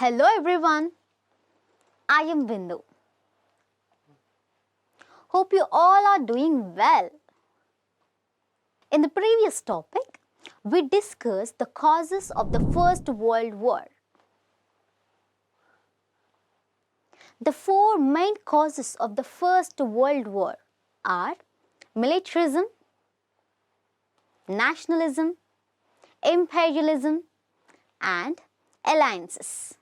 Hello everyone, I am Bindu. Hope you all are doing well. In the previous topic, we discussed the causes of the First World War. The four main causes of the First World War are militarism, nationalism, imperialism, and alliances.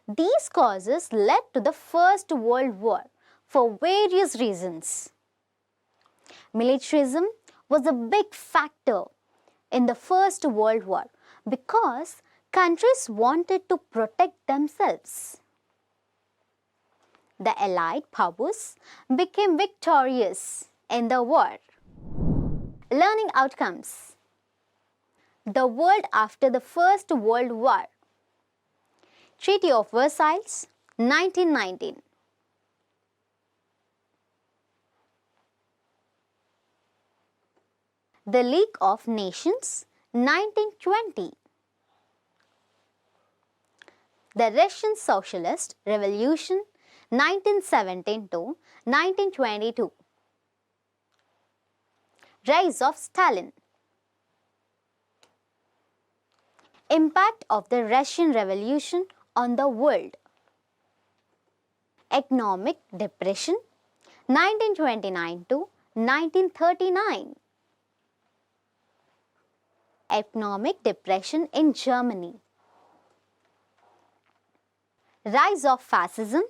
These causes led to the First World War for various reasons. Militarism was a big factor in the First World War because countries wanted to protect themselves. The Allied powers became victorious in the war. Learning outcomes. The world after the First World War. Treaty of Versailles, 1919. The League of Nations, 1920. The Russian Socialist Revolution, 1917 to 1922. Rise of Stalin. Impact of the Russian Revolution on the world. Economic Depression, 1929 to 1939. Economic depression in Germany. Rise of fascism,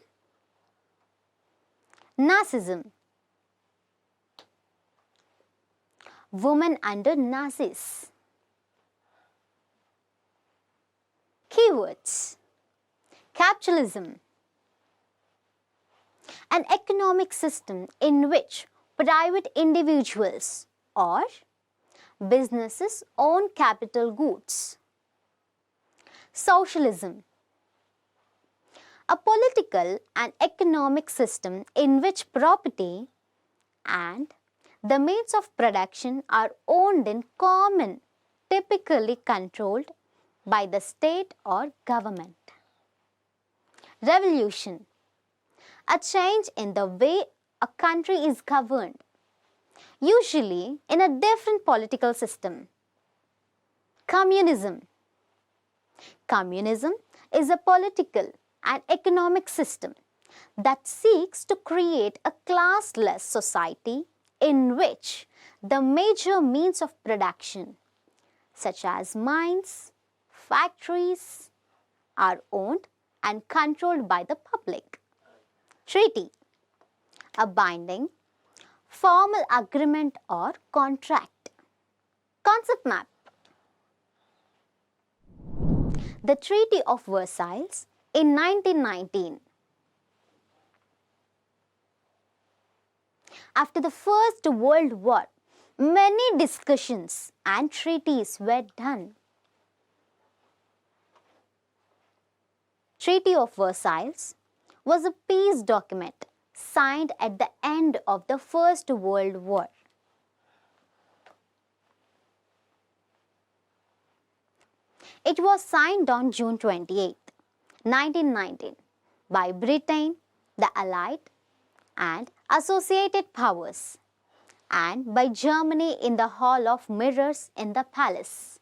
Nazism. Women under Nazis. Keywords: capitalism, an economic system in which private individuals or businesses own capital goods. Socialism, a political and economic system in which property and the means of production are owned in common, typically controlled by the state or government. Revolution, a change in the way a country is governed, usually in a different political system. Communism. Communism is a political and economic system that seeks to create a classless society in which the major means of production, such as mines, factories, are owned and controlled by the public. Treaty, a binding, formal agreement or contract. Concept map. The Treaty of Versailles in 1919. After the First World War, many discussions and treaties were done. Treaty of Versailles was a peace document signed at the end of the First World War. It was signed on June 28, 1919 by Britain, the Allied and Associated Powers, and by Germany in the Hall of Mirrors in the Palace.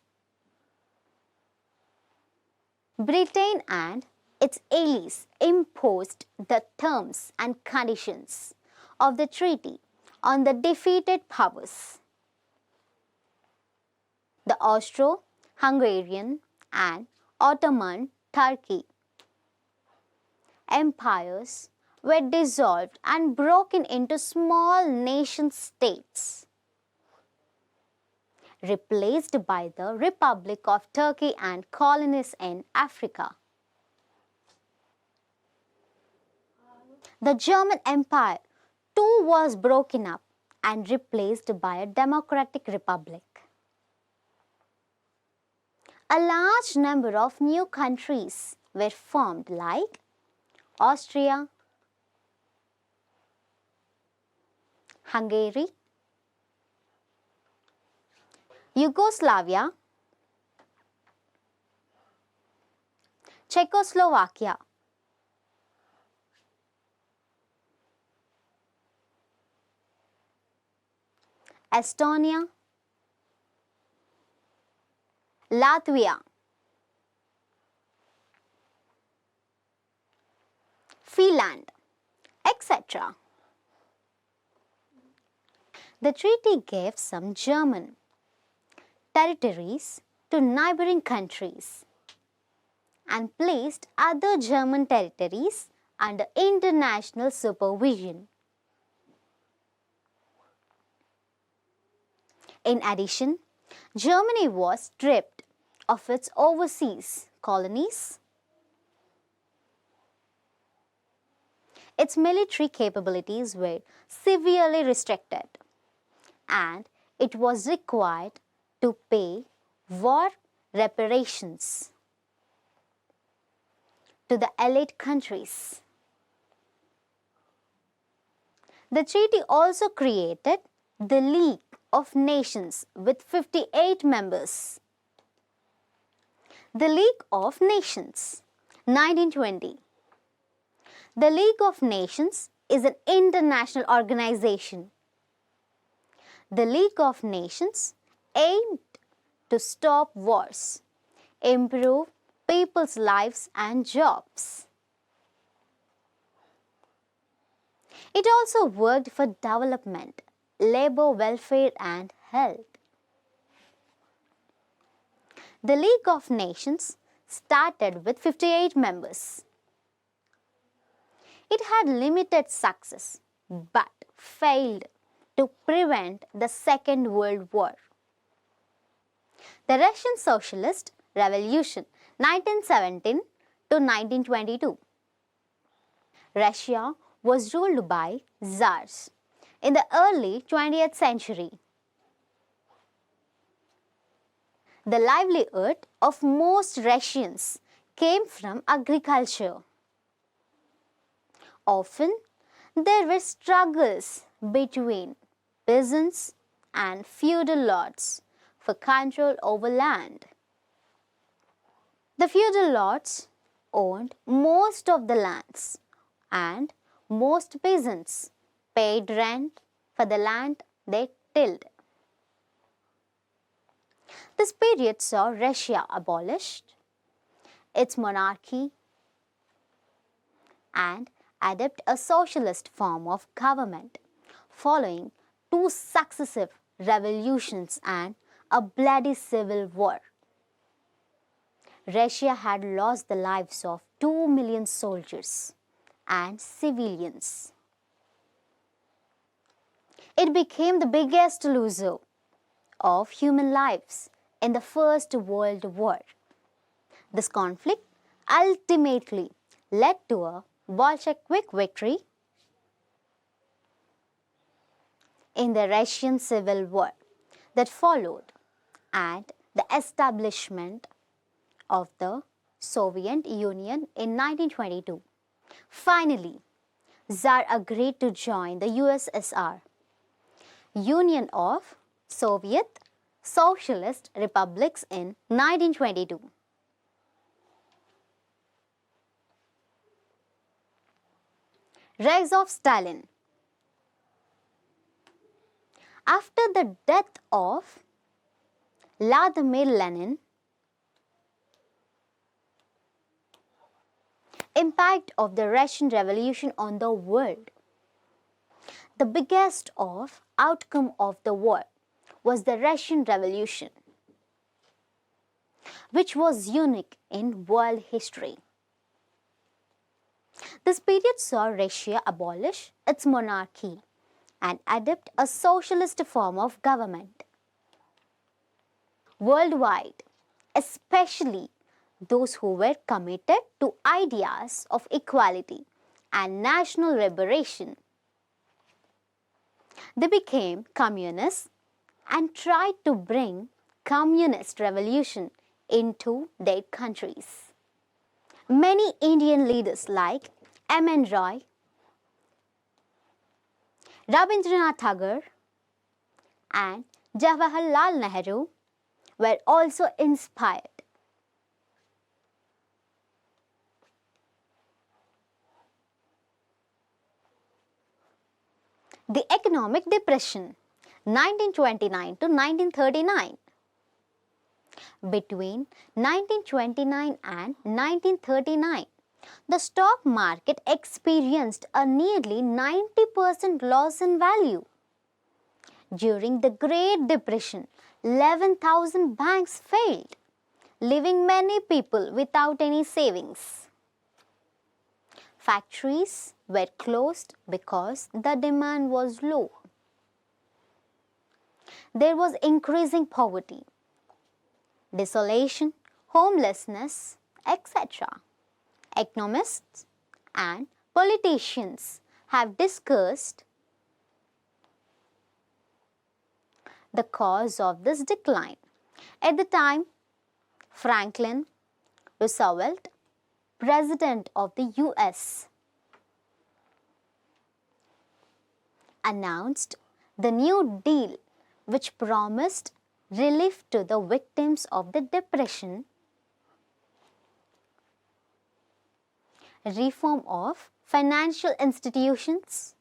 Britain and its allies imposed the terms and conditions of the treaty on the defeated powers. The Austro-Hungarian and Ottoman Turkey empires were dissolved and broken into small nation-states, replaced by the Republic of Turkey and colonies in Africa. The German Empire too was broken up and replaced by a democratic republic. A large number of new countries were formed like Austria, Hungary, Yugoslavia, Czechoslovakia, Estonia, Latvia, Finland, etc. The treaty gave some German territories to neighboring countries and placed other German territories under international supervision. In addition, Germany was stripped of its overseas colonies. Its military capabilities were severely restricted, and it was required to pay war reparations to the Allied countries. The treaty also created the League of Nations with 58 members. The League of Nations, 1920. The League of Nations is an international organization. The League of Nations aimed to stop wars, improve people's lives and jobs. It also worked for development, labor welfare and health. The League of Nations started with 58 members. It had limited success but failed to prevent the Second World War. The Russian Socialist Revolution 1917 to 1922. Russia was ruled by Tsars in the early 20th century. The livelihood of most Russians came from agriculture. Often, there were struggles between peasants and feudal lords for control over land. The feudal lords owned most of the lands, and most peasants paid rent for the land they tilled. This period saw Russia abolished its monarchy and adopt a socialist form of government following two successive revolutions and a bloody civil war. Russia had lost the lives of 2 million soldiers and civilians. It became the biggest loser of human lives in the First World War. This conflict ultimately led to a Bolshevik victory in the Russian Civil War that followed and the establishment of the Soviet Union in 1922. Finally, Tsar agreed to join the USSR, Union of Soviet Socialist Republics, in 1922. Rise of Stalin. After the death of Vladimir Lenin, impact of the Russian Revolution on the world. The biggest outcome of the war was the Russian Revolution, which was unique in world history. This period saw Russia abolish its monarchy and adopt a socialist form of government. Worldwide, especially those who were committed to ideas of equality and national liberation, they became communists and tried to bring communist revolution into their countries. Many Indian leaders like M.N. Roy, Rabindranath Tagore, and Jawaharlal Nehru were also inspired. The Economic Depression 1929 to 1939. Between 1929 and 1939, the stock market experienced a nearly 90% loss in value. During the Great Depression, 11,000 banks failed, leaving many people without any savings. Factories were closed because the demand was low. There was increasing poverty, desolation, homelessness, etc. Economists and politicians have discussed the cause of this decline. At the time, Franklin Roosevelt, President of the US, announced the New Deal, which promised relief to the victims of the Depression, reform of financial institutions,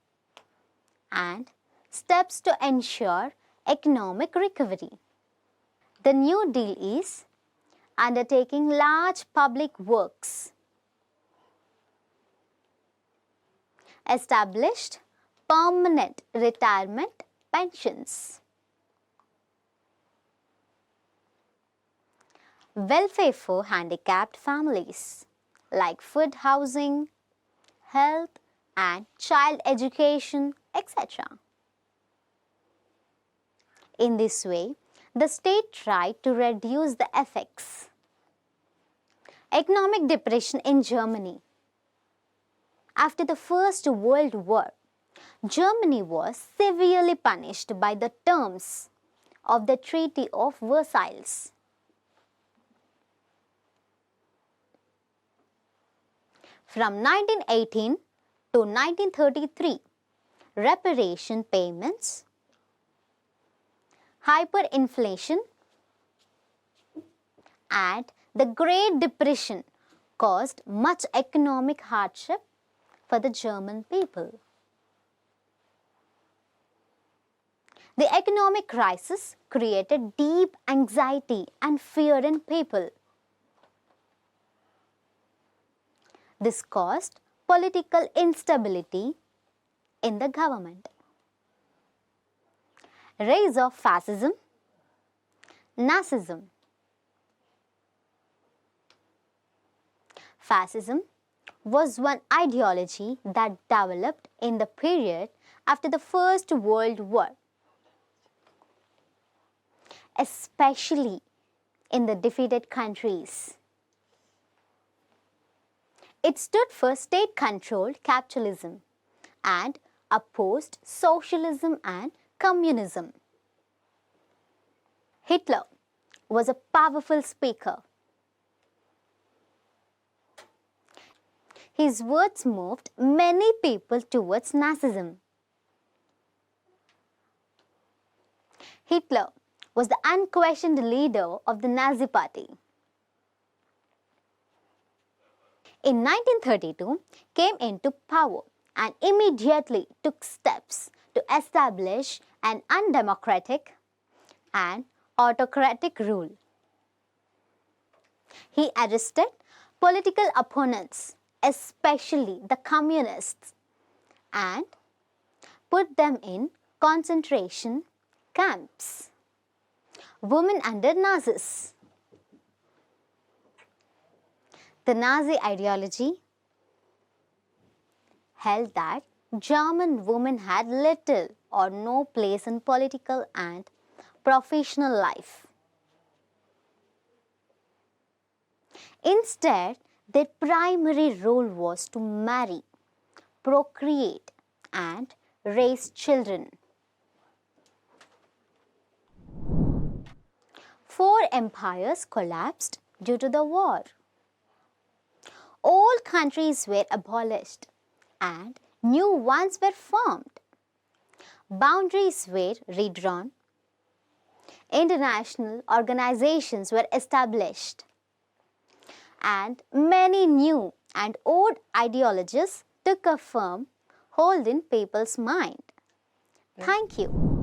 and steps to ensure economic recovery. The New Deal is undertaking large public works, established permanent retirement pensions, welfare for handicapped families like food, housing, health and child education, etc. In this way, the state tried to reduce the effects. Economic depression in Germany. After the First World War, Germany was severely punished by the terms of the Treaty of Versailles. From 1918 to 1933, reparation payments, hyperinflation, and the Great Depression caused much economic hardship for the German people. The economic crisis created deep anxiety and fear in people. This caused political instability in the government. Rise of fascism, Nazism. Fascism was one ideology that developed in the period after the First World War, especially in the defeated countries. It stood for state-controlled capitalism and opposed socialism and communism. Hitler was a powerful speaker. His words moved many people towards Nazism. Hitler was the unquestioned leader of the Nazi Party. In 1932, came into power and immediately took steps to establish an undemocratic and autocratic rule. He arrested political opponents, especially the communists, and put them in concentration camps. Women under Nazis. The Nazi ideology held that German women had little or no place in political and professional life. Instead, their primary role was to marry, procreate, and raise children. 4 empires collapsed due to the war. All countries were abolished and new ones were formed. Boundaries were redrawn. International organizations were established. And many new and old ideologies took a firm hold in people's mind. Thank you.